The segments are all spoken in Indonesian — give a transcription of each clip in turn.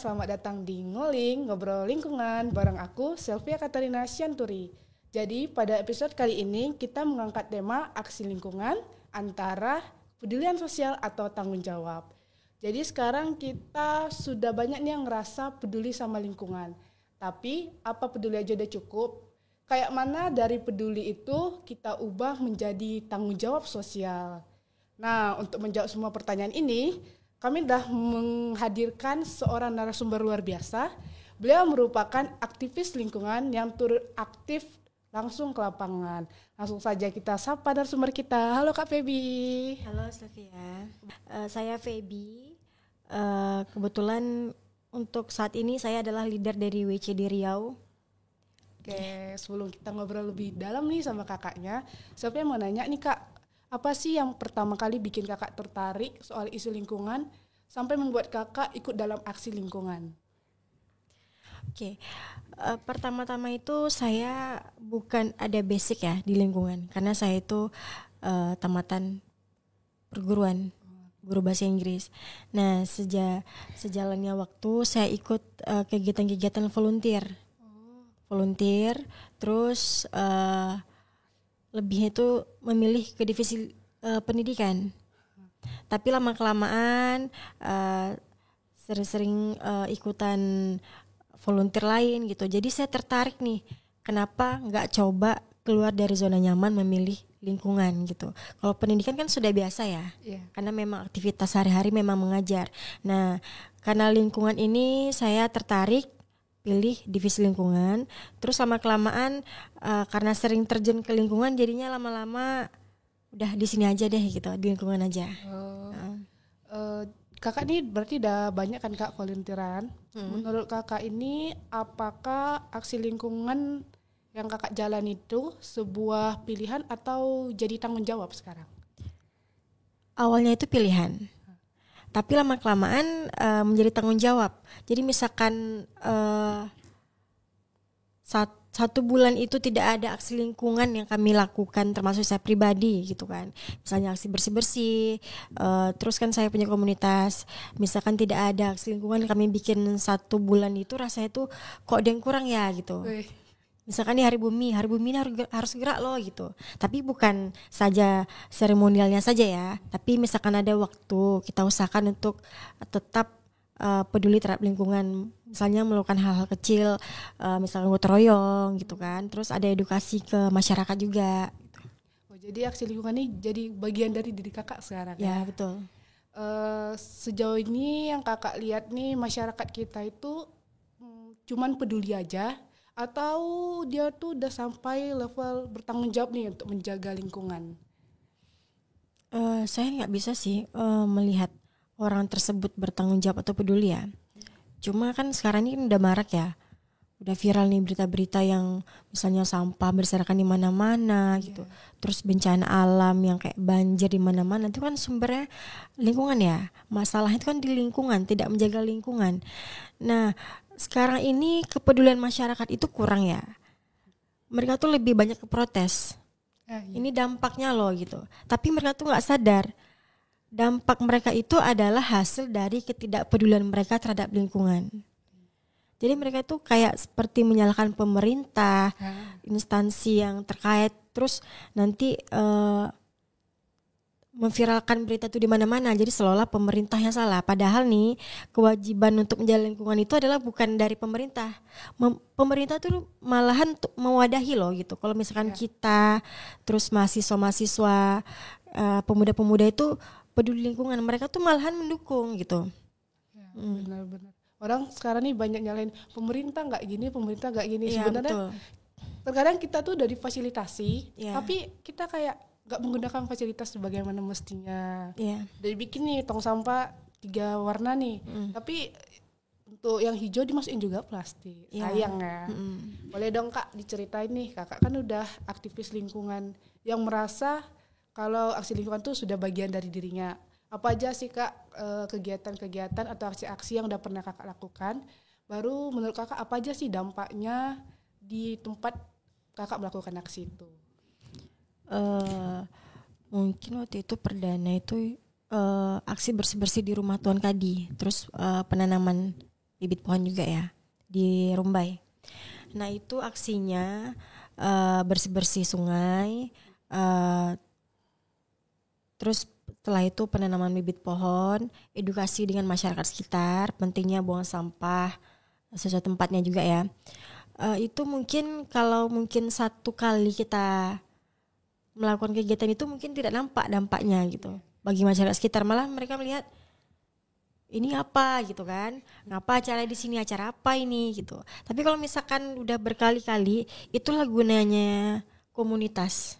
selamat datang di Ngoling, Ngobrol Lingkungan bareng aku, Sylvia Katarina Sianturi. Jadi pada episode kali ini kita mengangkat tema aksi lingkungan antara pedulian sosial atau tanggung jawab. Jadi sekarang kita sudah banyak nih yang ngerasa peduli sama lingkungan. Tapi apa peduli aja udah cukup? Kayak mana dari peduli itu kita ubah menjadi tanggung jawab sosial? Nah, untuk menjawab semua pertanyaan ini, kami dah menghadirkan seorang narasumber luar biasa. Beliau merupakan aktivis lingkungan yang turut aktif langsung ke lapangan. Langsung saja kita sapa narasumber kita. Halo Kak Feby. Halo Sylvia, saya Feby. Kebetulan untuk saat ini saya adalah leader dari WCD Riau. Oke, sebelum kita ngobrol lebih dalam nih sama kakaknya, saya mau nanya nih Kak, apa sih yang pertama kali bikin kakak tertarik soal isu lingkungan sampai membuat kakak ikut dalam aksi lingkungan? Oke, pertama-tama itu saya bukan ada basic ya di lingkungan, karena saya itu tamatan perguruan guru bahasa Inggris. Nah, sejalannya waktu saya ikut kegiatan-kegiatan volunteer, terus lebihnya itu memilih ke divisi pendidikan. Tapi lama-kelamaan sering-sering ikutan volunteer lain gitu. Jadi saya tertarik nih, kenapa nggak coba keluar dari zona nyaman memilih lingkungan gitu. Kalau pendidikan kan sudah biasa ya, karena memang aktivitas sehari-hari memang mengajar. Nah, karena lingkungan ini saya tertarik pilih divisi lingkungan, terus lama-kelamaan karena sering terjun ke lingkungan jadinya lama-lama udah di sini aja deh gitu, di lingkungan aja. Kakak ini berarti udah banyak kan Kak volunteeran. Menurut kakak ini apakah aksi lingkungan yang kakak jalan itu sebuah pilihan atau jadi tanggung jawab sekarang? Awalnya itu pilihan, tapi lama-kelamaan menjadi tanggung jawab. Jadi misalkan satu bulan itu tidak ada aksi lingkungan yang kami lakukan, termasuk saya pribadi gitu kan, misalnya aksi bersih-bersih, terus kan saya punya komunitas, misalkan tidak ada aksi lingkungan kami bikin 1 bulan itu rasanya tuh kok ada yang kurang ya gitu. Misalkan di hari bumi ini harus gerak loh gitu. Tapi bukan saja seremonialnya saja ya, tapi misalkan ada waktu kita usahakan untuk tetap peduli terhadap lingkungan, misalnya melakukan hal-hal kecil, misalnya gotong royong gitu kan, terus ada edukasi ke masyarakat juga gitu. Jadi aksi lingkungan ini jadi bagian dari diri kakak sekarang ya? Ya betul. Sejauh ini yang kakak lihat nih, masyarakat kita itu cuman peduli aja atau dia tuh udah sampai level bertanggung jawab nih untuk menjaga lingkungan? Saya nggak bisa sih melihat orang tersebut bertanggung jawab atau peduli ya. Cuma kan sekarang ini udah marak ya, udah viral nih berita-berita yang misalnya sampah berserakan di mana-mana gitu. Terus bencana alam yang kayak banjir di mana-mana, itu kan sumbernya lingkungan ya. Masalahnya itu kan di lingkungan, tidak menjaga lingkungan. Nah, sekarang ini kepedulian masyarakat itu kurang ya. Mereka tuh lebih banyak ke protes. Ini dampaknya loh gitu. Tapi mereka tuh nggak sadar dampak mereka itu adalah hasil dari ketidakpedulian mereka terhadap lingkungan. Jadi mereka itu kayak seperti menyalahkan pemerintah, instansi yang terkait, terus nanti memviralkan berita itu di mana-mana. Jadi seolah pemerintah yang salah. Padahal nih kewajiban untuk menjaga lingkungan itu adalah bukan dari pemerintah. Pemerintah tuh malahan mewadahi loh gitu. Kalau misalkan kita, terus mahasiswa-mahasiswa, pemuda-pemuda itu peduli lingkungan, mereka tuh malahan mendukung gitu. Benar-benar. Orang sekarang nih banyak nyalahin pemerintah nggak gini. Sebenarnya terkadang kita tuh udah difasilitasi, tapi kita kayak nggak menggunakan fasilitas sebagaimana mestinya. Dari bikin nih tong sampah 3 warna nih, tapi untuk yang hijau dimasukin juga plastik. Sayang ya. Boleh dong Kak diceritain nih, kakak kan udah aktivis lingkungan yang merasa kalau aksi lingkungan tuh sudah bagian dari dirinya. Apa aja sih Kak kegiatan-kegiatan atau aksi-aksi yang udah pernah kakak lakukan? Baru menurut kakak apa aja sih dampaknya di tempat kakak melakukan aksi itu? Mungkin waktu itu perdana itu aksi bersih-bersih di rumah Tuan Kadi, terus penanaman bibit pohon juga ya di Rumbai. Nah itu aksinya bersih-bersih sungai, terus setelah itu penanaman bibit pohon, edukasi dengan masyarakat sekitar, pentingnya buang sampah sesuai tempatnya juga ya. Itu mungkin kalau mungkin satu kali kita melakukan kegiatan itu mungkin tidak nampak dampaknya gitu bagi masyarakat sekitar, malah mereka melihat ini apa gitu kan, ngapa acara di sini, acara apa ini gitu. Tapi kalau misalkan udah berkali-kali, itulah gunanya komunitas.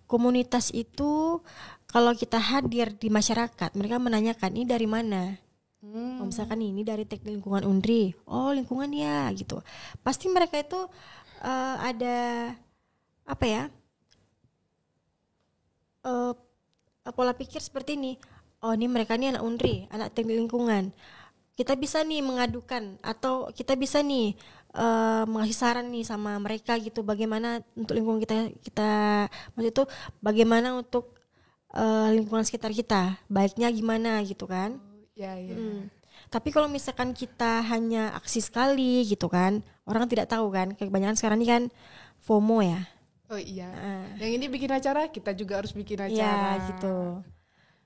Komunitas itu kalau kita hadir di masyarakat, mereka menanyakan ini dari mana. Oh, misalkan ini dari teknik lingkungan Undri, oh lingkungan ya gitu. Pasti mereka itu ada apa ya? Pola pikir seperti ini. Oh ini mereka nih anak Undri, anak teknik lingkungan. Kita bisa nih mengadukan atau kita bisa nih mengasih saran nih sama mereka gitu. Bagaimana untuk lingkungan kita maksud itu bagaimana untuk lingkungan sekitar kita, baiknya gimana gitu kan? Ya. Tapi kalau misalkan kita hanya aksi sekali gitu kan, orang tidak tahu kan. Kebanyakan sekarang ini kan FOMO ya. Oh iya. Yang ini bikin acara, kita juga harus bikin acara. Ya gitu.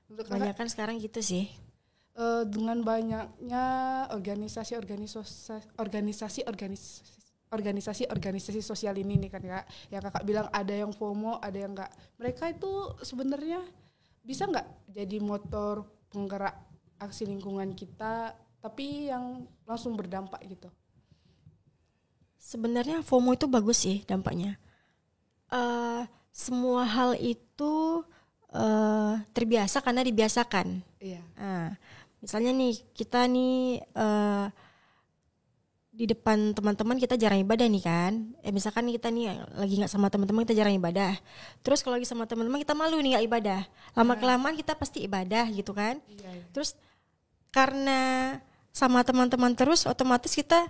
Kebanyakan sekarang gitu sih. Dengan banyaknya organisasi sosial ini nih kan Kak, yang Kakak bilang ada yang FOMO, ada yang enggak. Mereka itu sebenarnya bisa enggak jadi motor penggerak aksi lingkungan kita, tapi yang langsung berdampak gitu? Sebenarnya FOMO itu bagus sih dampaknya. Semua hal itu terbiasa karena dibiasakan. Iya. Misalnya nih kita nih di depan teman-teman kita jarang ibadah nih kan. Misalkan kita nih lagi nggak sama teman-teman kita jarang ibadah. Terus kalau lagi sama teman-teman kita malu nih nggak ibadah. Lama kelamaan kita pasti ibadah gitu kan. Iya. Terus karena sama teman-teman terus otomatis kita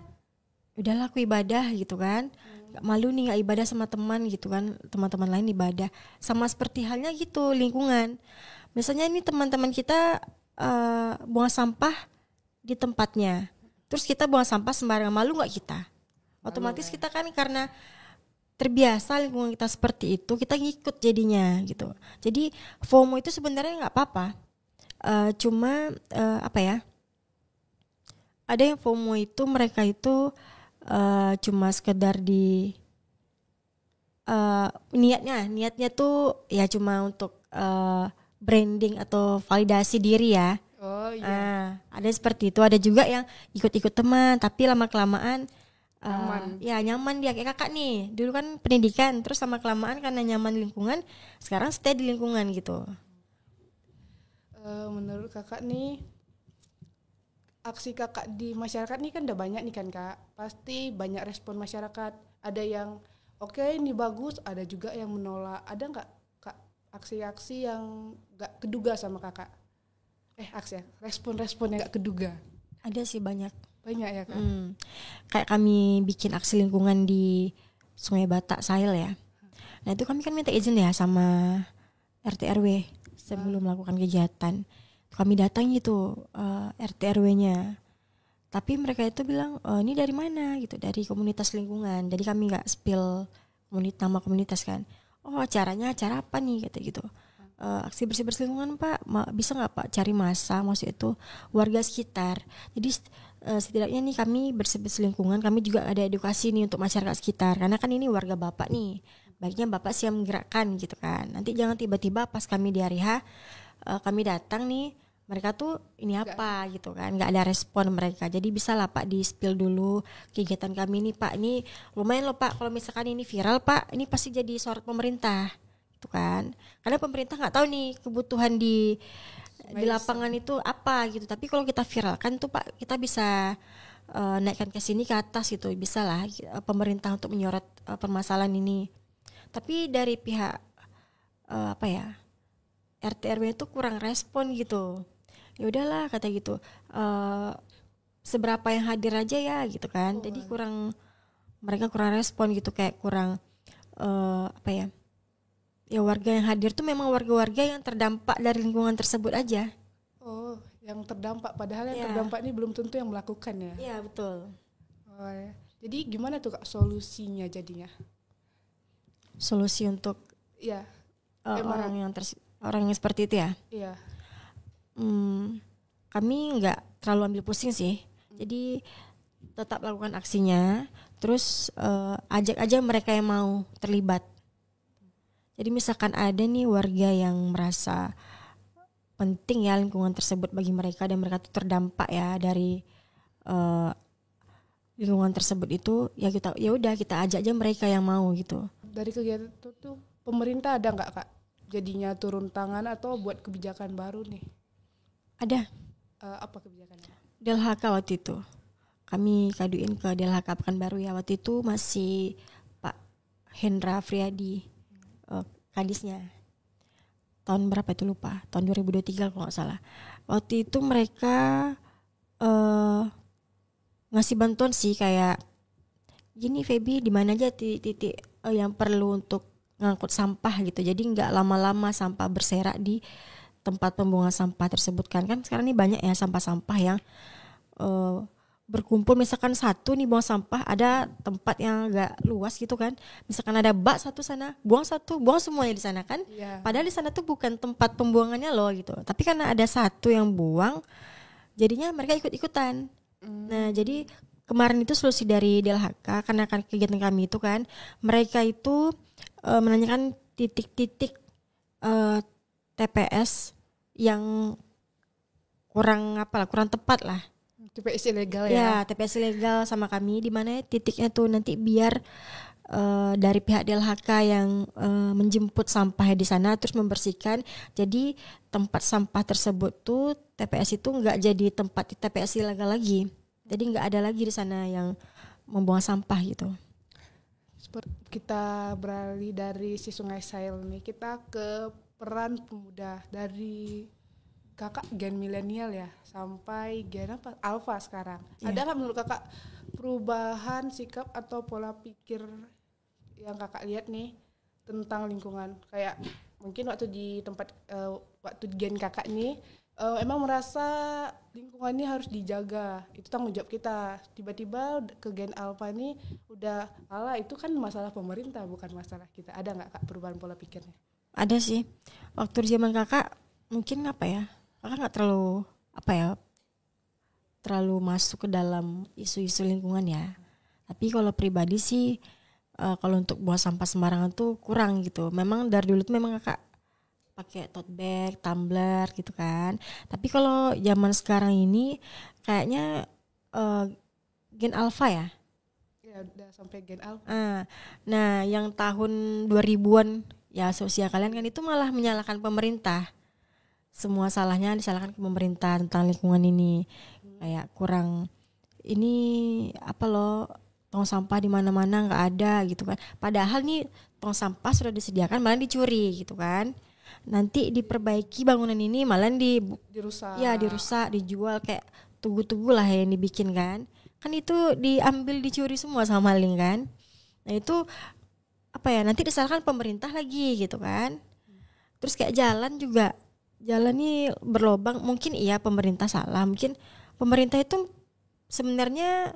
udahlah aku ibadah gitu kan. Gak malu nih nggak ibadah sama teman gitu kan. Teman-teman lain ibadah. Sama seperti halnya gitu lingkungan. Misalnya ini teman-teman kita buang sampah di tempatnya. Terus kita buang sampah sembarangan, malu gak kita? Otomatis kita kan karena terbiasa lingkungan kita seperti itu, kita ngikut jadinya gitu. Jadi FOMO itu sebenarnya gak apa-apa. Cuma apa ya? Ada yang FOMO itu mereka itu cuma sekedar di niatnya tuh ya cuma untuk branding atau validasi diri ya. Oh iya. Ada seperti itu. Ada juga yang ikut-ikut teman, tapi lama kelamaan nyaman dia kayak kakak nih. Dulu kan pendidikan, terus lama kelamaan karena nyaman lingkungan, sekarang stay di lingkungan gitu. Menurut kakak nih, aksi kakak di masyarakat nih kan udah banyak nih kan Kak. Pasti banyak respon masyarakat. Ada yang oke, ini bagus, ada juga yang menolak. Ada nggak Kak aksi-aksi yang nggak keduga sama kakak? Respon-respon yang gak keduga. Ada sih banyak ya Kak. Kayak kami bikin aksi lingkungan di Sungai Batak Sail ya. Nah itu kami kan minta izin ya sama RT RW sebelum melakukan kegiatan. Kami datang gitu RT RW-nya. Tapi mereka itu bilang ini dari mana gitu, dari komunitas lingkungan. Jadi kami gak spill nama komunitas kan. Oh acaranya acara apa nih kata gitu. Aksi bersih-bersih lingkungan Pak, bisa nggak Pak cari masa, maksud itu warga sekitar. Jadi setidaknya nih kami bersih-bersih lingkungan, kami juga ada edukasi nih untuk masyarakat sekitar. Karena kan ini warga Bapak nih, baiknya Bapak siap menggerakkan gitu kan. Nanti jangan tiba-tiba pas kami di hari H, kami datang nih, mereka tuh ini apa gitu kan, nggak ada respon mereka. Jadi bisa lah Pak di spill dulu kegiatan kami nih Pak, ini lumayan loh Pak, kalau misalkan ini viral Pak, ini pasti jadi sorot pemerintah. Itu kan karena pemerintah nggak tahu nih kebutuhan di lapangan itu apa gitu, tapi kalau kita viralkan tuh Pak kita bisa naikkan ke sini ke atas gitu, bisa lah pemerintah untuk menyorot permasalahan ini. Tapi dari pihak RT RW itu kurang respon gitu. Ya udahlah kata gitu, seberapa yang hadir aja ya gitu kan. Jadi mereka kurang respon gitu, kayak kurang ya warga yang hadir tuh memang warga-warga yang terdampak dari lingkungan tersebut aja. Oh yang terdampak, padahal yang Iya. terdampak ini belum tentu yang melakukan ya. Iya betul. Oh, ya. Jadi gimana tuh Kak solusinya jadinya? Solusi untuk Iya, orang yang seperti itu ya. iya. Kami nggak terlalu ambil pusing sih. Jadi tetap lakukan aksinya. Terus ajak aja mereka yang mau terlibat. Jadi misalkan ada nih warga yang merasa penting ya lingkungan tersebut bagi mereka dan mereka tuh terdampak ya dari lingkungan tersebut itu, ya udah kita ajak aja mereka yang mau gitu. Dari kegiatan itu tuh pemerintah ada nggak Kak jadinya turun tangan atau buat kebijakan baru nih? Ada Apa kebijakannya? DLHK waktu itu. Kami kaduin ke DLHK Pekanbaru ya, waktu itu masih Pak Hendra Friadi kadisnya. Tahun berapa itu lupa, tahun 2023 kalau nggak salah. Waktu itu mereka ngasih bantuan sih kayak gini, Feby di mana aja titik yang perlu untuk ngangkut sampah gitu. Jadi nggak lama-lama sampah berserak di tempat pembuangan sampah tersebut kan sekarang ini banyak ya sampah-sampah yang berkumpul, misalkan satu nih buang sampah, ada tempat yang agak luas gitu kan, misalkan ada bak satu sana, buang semuanya di sana kan, padahal di sana tuh bukan tempat pembuangannya loh gitu, tapi karena ada satu yang buang jadinya mereka ikut-ikutan. Nah jadi kemarin itu solusi dari DLHK, karena kan kegiatan kami itu kan mereka itu menanyakan titik-titik TPS yang kurang tepat lah. TPS ilegal ya. Ya, TPS ilegal sama kami, di mana titiknya tuh nanti biar dari pihak DLHK yang menjemput sampah di sana terus membersihkan. Jadi tempat sampah tersebut tuh TPS itu nggak jadi tempat TPS ilegal lagi. Jadi nggak ada lagi di sana yang membuang sampah gitu. Kita beralih dari si Sungai Sail nih, kita ke peran pemuda dari kakak gen milenial ya sampai gen apa alfa sekarang. Ada nggak menurut kakak perubahan sikap atau pola pikir yang kakak lihat nih tentang lingkungan? Kayak mungkin waktu di tempat waktu gen kakak nih emang merasa lingkungan ini harus dijaga, itu tanggung jawab kita. Tiba-tiba ke gen alfa nih udah itu kan masalah pemerintah bukan masalah kita. Ada nggak kak perubahan pola pikirnya? Ada sih. Waktu zaman kakak mungkin kakak nggak terlalu masuk ke dalam isu-isu lingkungan ya. Tapi kalau pribadi sih kalau untuk buang sampah sembarangan tuh kurang gitu. Memang dari dulu tuh memang kakak pakai tote bag, tumbler gitu kan. Tapi kalau zaman sekarang ini kayaknya gen alpha ya. Ya udah sampai gen alpha. Nah, yang tahun 2000-an ya sosial kalian kan itu malah menyalahkan pemerintah. Semua salahnya disalahkan ke pemerintah tentang lingkungan ini. Kayak kurang ini tong sampah di mana-mana nggak ada gitu kan. Padahal nih tong sampah sudah disediakan malah dicuri gitu kan. Nanti diperbaiki bangunan ini malah dirusak. Ya, dirusak, dijual kayak tugu-tugu lah yang dibikin kan. Kan itu diambil, dicuri semua sama maling kan. Nah itu nanti disalahkan pemerintah lagi gitu kan. Terus kayak jalan nih berlobang, mungkin iya pemerintah salah, mungkin pemerintah itu sebenarnya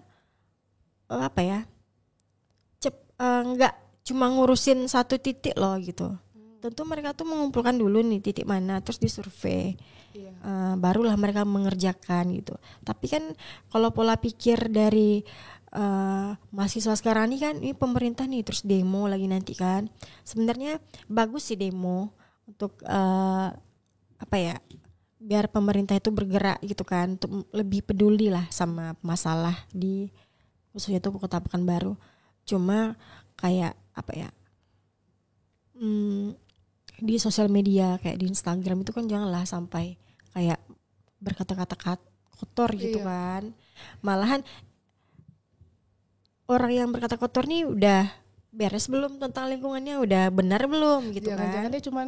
nggak cuma ngurusin satu titik loh gitu. Tentu mereka tuh mengumpulkan dulu nih titik mana, terus disurvei, barulah mereka mengerjakan gitu. Tapi kan kalau pola pikir dari mahasiswa sekarang ini kan, ini pemerintah nih terus demo lagi nanti kan. Sebenarnya bagus sih demo untuk biar pemerintah itu bergerak gitu kan, untuk lebih peduli lah sama masalah di khususnya itu Kota Pekanbaru. Cuma kayak di sosial media kayak di Instagram itu kan janganlah sampai kayak berkata-kata kotor gitu kan. Malahan orang yang berkata kotor nih udah beres belum tentang lingkungannya, udah benar belum gitu kan. Jangan-jangan dia cuma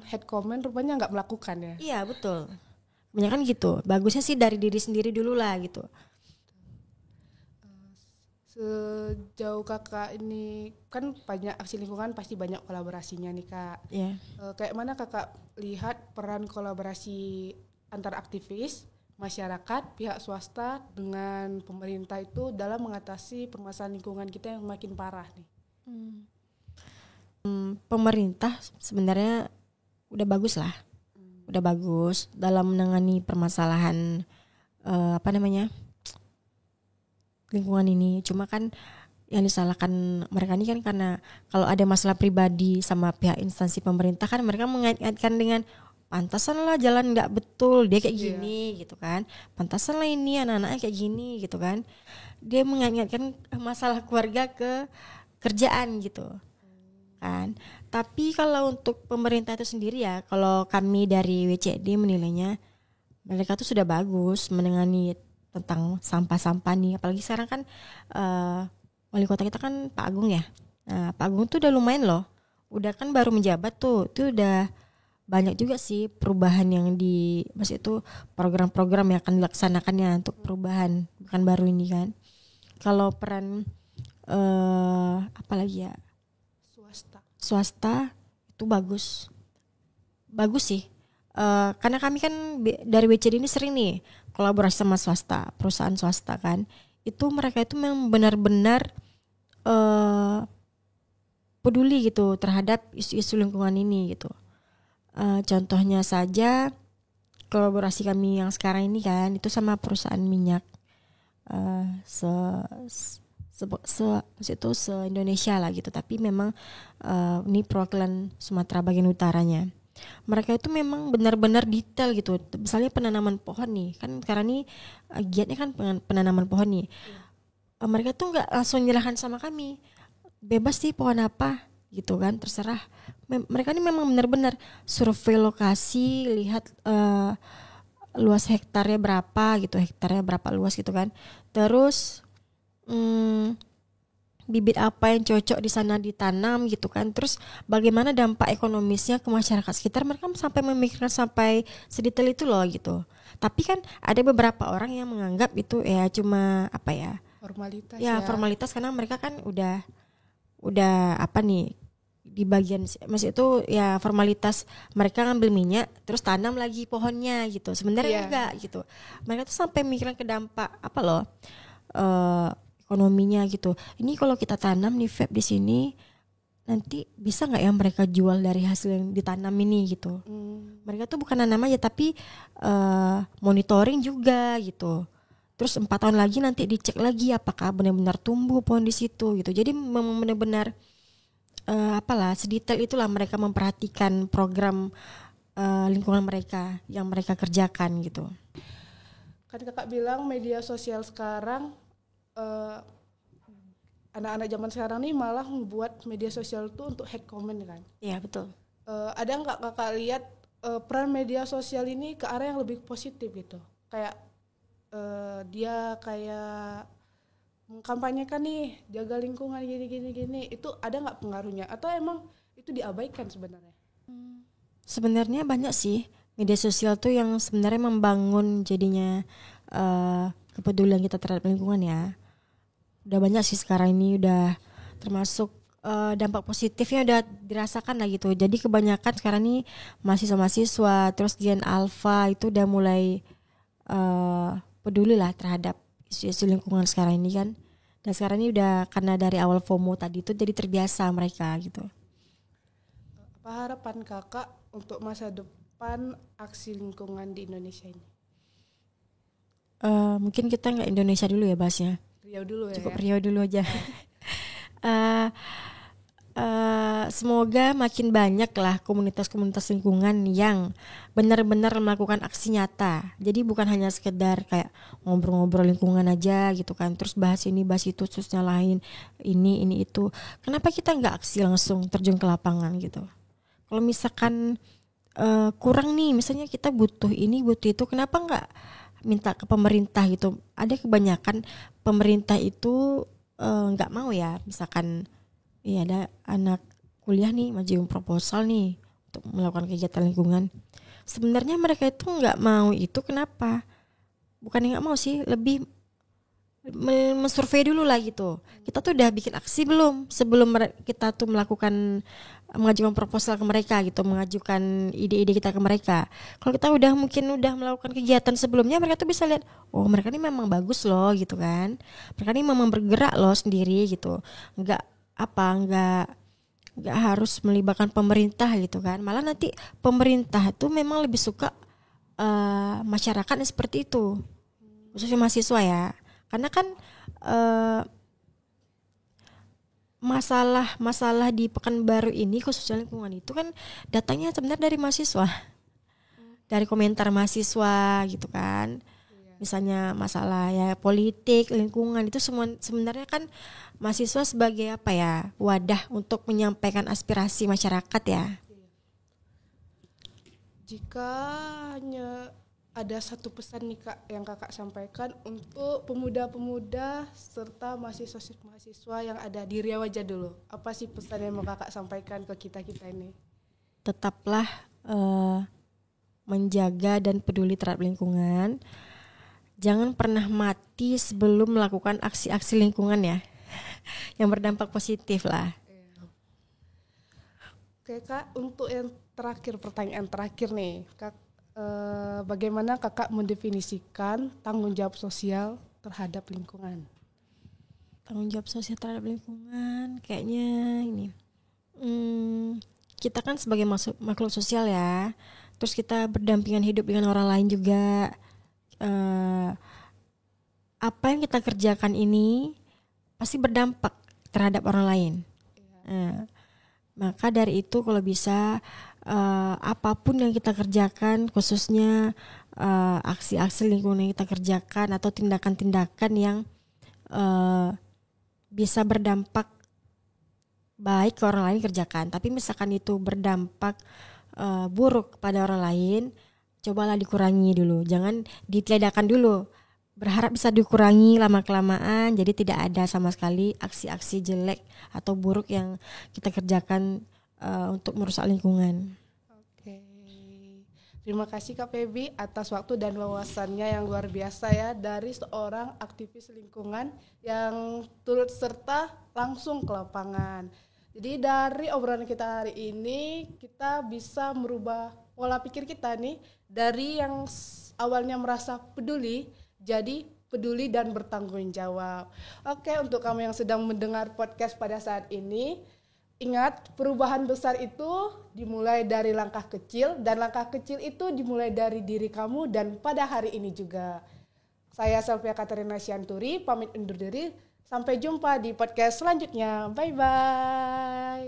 head comment rupanya nggak melakukan ya. Iya betul, kebanyakan gitu. Bagusnya sih dari diri sendiri dulu lah gitu. Sejauh kakak ini kan banyak aksi lingkungan, pasti banyak kolaborasinya nih kak. Iya. Kayak mana kakak lihat peran kolaborasi antara aktivis, masyarakat, pihak swasta dengan pemerintah itu dalam mengatasi permasalahan lingkungan kita yang makin parah nih? Pemerintah sebenarnya udah bagus lah, udah bagus dalam menangani permasalahan lingkungan ini. Cuma kan yang disalahkan mereka ini kan karena kalau ada masalah pribadi sama pihak instansi pemerintah kan mereka mengaitkan dengan pantasan lah jalan nggak betul dia kayak gini gitu kan, pantasan lah ini anak-anaknya kayak gini gitu kan, dia mengaitkan masalah keluarga ke kerjaan gitu kan. Tapi kalau untuk pemerintah itu sendiri ya, kalau kami dari WCD menilainya mereka tuh sudah bagus menangani tentang sampah-sampah nih, apalagi sekarang kan wali kota kita kan Pak Agung ya. Nah, Pak Agung tuh udah lumayan loh, udah kan baru menjabat tuh udah banyak juga sih perubahan yang maksud itu program-program yang akan dilaksanakannya untuk perubahan, bukan baru ini kan. Kalau peran apalagi ya, swasta itu bagus sih. Karena kami kan dari WCD ini sering nih kolaborasi sama swasta, perusahaan swasta kan, itu mereka itu memang benar-benar peduli gitu terhadap isu-isu lingkungan ini gitu. Contohnya saja kolaborasi kami yang sekarang ini kan itu sama perusahaan minyak se-Indonesia lah gitu, tapi memang ini perwakilan Sumatera bagian utaranya. Mereka itu memang benar-benar detail gitu. Misalnya penanaman pohon nih, kan sekarang ini giatnya kan penanaman pohon nih. Mereka tuh nggak langsung nyerahkan sama kami, bebas sih pohon apa gitu kan, terserah. Mereka ini memang benar-benar survei lokasi, lihat luas hektarnya berapa luas gitu kan. Terus bibit apa yang cocok di sana ditanam gitu kan. Terus bagaimana dampak ekonomisnya ke masyarakat sekitar, mereka sampai memikirkan sampai sedetail itu loh gitu. Tapi kan ada beberapa orang yang menganggap itu ya cuma formalitas formalitas, karena mereka kan udah di bagian masih itu ya formalitas, mereka ngambil minyak terus tanam lagi pohonnya gitu. Sebenarnya enggak gitu. Mereka tuh sampai mikirin ke dampak ekonominya gitu. Ini kalau kita tanam nih vape di sini, nanti bisa nggak ya mereka jual dari hasil yang ditanam ini gitu. Mereka tuh bukan nanam aja tapi monitoring juga gitu. Terus 4 tahun lagi nanti dicek lagi apakah benar-benar tumbuh pohon di situ gitu. Jadi memang benar-benar sedetail itulah mereka memperhatikan program lingkungan mereka yang mereka kerjakan gitu. Kan kakak bilang media sosial sekarang anak-anak zaman sekarang nih malah membuat media sosial itu untuk hate comment kan? Iya betul. Ada nggak kakak lihat peran media sosial ini ke arah yang lebih positif gitu? Kayak dia kayak mengkampanyekan nih jaga lingkungan gini, itu ada nggak pengaruhnya atau emang itu diabaikan sebenarnya? Sebenarnya banyak sih media sosial tuh yang sebenarnya membangun jadinya kepedulian kita terhadap lingkungan ya. Udah banyak sih sekarang ini, udah termasuk dampak positifnya udah dirasakan lah gitu. Jadi kebanyakan sekarang ini mahasiswa-mahasiswa terus Gen Alpha itu udah mulai peduli lah terhadap isu-isu lingkungan sekarang ini kan. Dan sekarang ini udah karena dari awal FOMO tadi itu jadi terbiasa mereka gitu. Apa harapan kakak untuk masa depan aksi lingkungan di Indonesia ini? Mungkin kita nggak Indonesia dulu ya bahasnya. Riau dulu ya. Cukup Riau dulu aja. Semoga makin banyak lah komunitas-komunitas lingkungan yang benar-benar melakukan aksi nyata. Jadi bukan hanya sekedar kayak ngobrol-ngobrol lingkungan aja gitu kan, terus bahas ini bahas itu terus nyalahin ini itu. Kenapa kita nggak aksi langsung terjun ke lapangan gitu? Kalau misalkan kurang nih, misalnya kita butuh ini butuh itu, kenapa nggak minta ke pemerintah gitu? Ada kebanyakan pemerintah itu nggak mau ya, misalkan iya ada anak kuliah nih majuin proposal nih untuk melakukan kegiatan lingkungan. Sebenarnya mereka itu nggak mau itu, kenapa? Bukan nggak mau sih, lebih mensurvei dulu lah gitu. Kita tuh udah bikin aksi belum sebelum kita tuh mengajukan proposal ke mereka gitu, mengajukan ide-ide kita ke mereka. Kalau kita mungkin udah melakukan kegiatan sebelumnya, mereka tuh bisa lihat, oh mereka ini memang bagus loh gitu kan. Mereka ini memang bergerak loh sendiri gitu. Nggak harus melibatkan pemerintah gitu kan. Malah nanti pemerintah tuh memang lebih suka masyarakat yang seperti itu. Khususnya mahasiswa ya. Karena kan masalah di Pekanbaru ini khususnya lingkungan itu kan datangnya sebenarnya dari mahasiswa, dari komentar mahasiswa gitu kan. Misalnya masalah ya politik, lingkungan itu semua sebenarnya kan mahasiswa sebagai wadah untuk menyampaikan aspirasi masyarakat ya. Jika hanya ada satu pesan nih Kak yang Kakak sampaikan untuk pemuda-pemuda serta mahasiswa yang ada di Riau aja dulu. Apa sih pesan yang mau Kakak sampaikan ke kita-kita ini? Tetaplah menjaga dan peduli terhadap lingkungan. Jangan pernah mati sebelum melakukan aksi-aksi lingkungan ya. Yang berdampak positif lah. Oke Kak, untuk yang terakhir, pertanyaan terakhir nih Kak. Bagaimana Kakak mendefinisikan tanggung jawab sosial terhadap lingkungan? Tanggung jawab sosial terhadap lingkungan kayaknya ini. Kita kan sebagai makhluk sosial ya. Terus kita berdampingan hidup dengan orang lain juga. Apa yang kita kerjakan ini pasti berdampak terhadap orang lain. Maka dari itu kalau bisa apapun yang kita kerjakan, khususnya aksi-aksi lingkungan yang kita kerjakan atau tindakan-tindakan yang bisa berdampak baik ke orang lain kerjakan. Tapi misalkan itu berdampak buruk kepada orang lain, cobalah dikurangi dulu. Jangan ditiadakan dulu. Berharap bisa dikurangi lama-kelamaan, jadi tidak ada sama sekali aksi-aksi jelek atau buruk yang kita kerjakan untuk merusak lingkungan. Oke, terima kasih Kak Feby atas waktu dan wawasannya yang luar biasa ya dari seorang aktivis lingkungan yang turut serta langsung ke lapangan. Jadi dari obrolan kita hari ini kita bisa merubah pola pikir kita nih dari yang awalnya merasa peduli jadi peduli dan bertanggung jawab. Oke, untuk kamu yang sedang mendengar podcast pada saat ini, ingat, perubahan besar itu dimulai dari langkah kecil dan langkah kecil itu dimulai dari diri kamu dan pada hari ini juga. Saya Selvia Katarina Sianturi, pamit undur diri. Sampai jumpa di podcast selanjutnya. Bye-bye.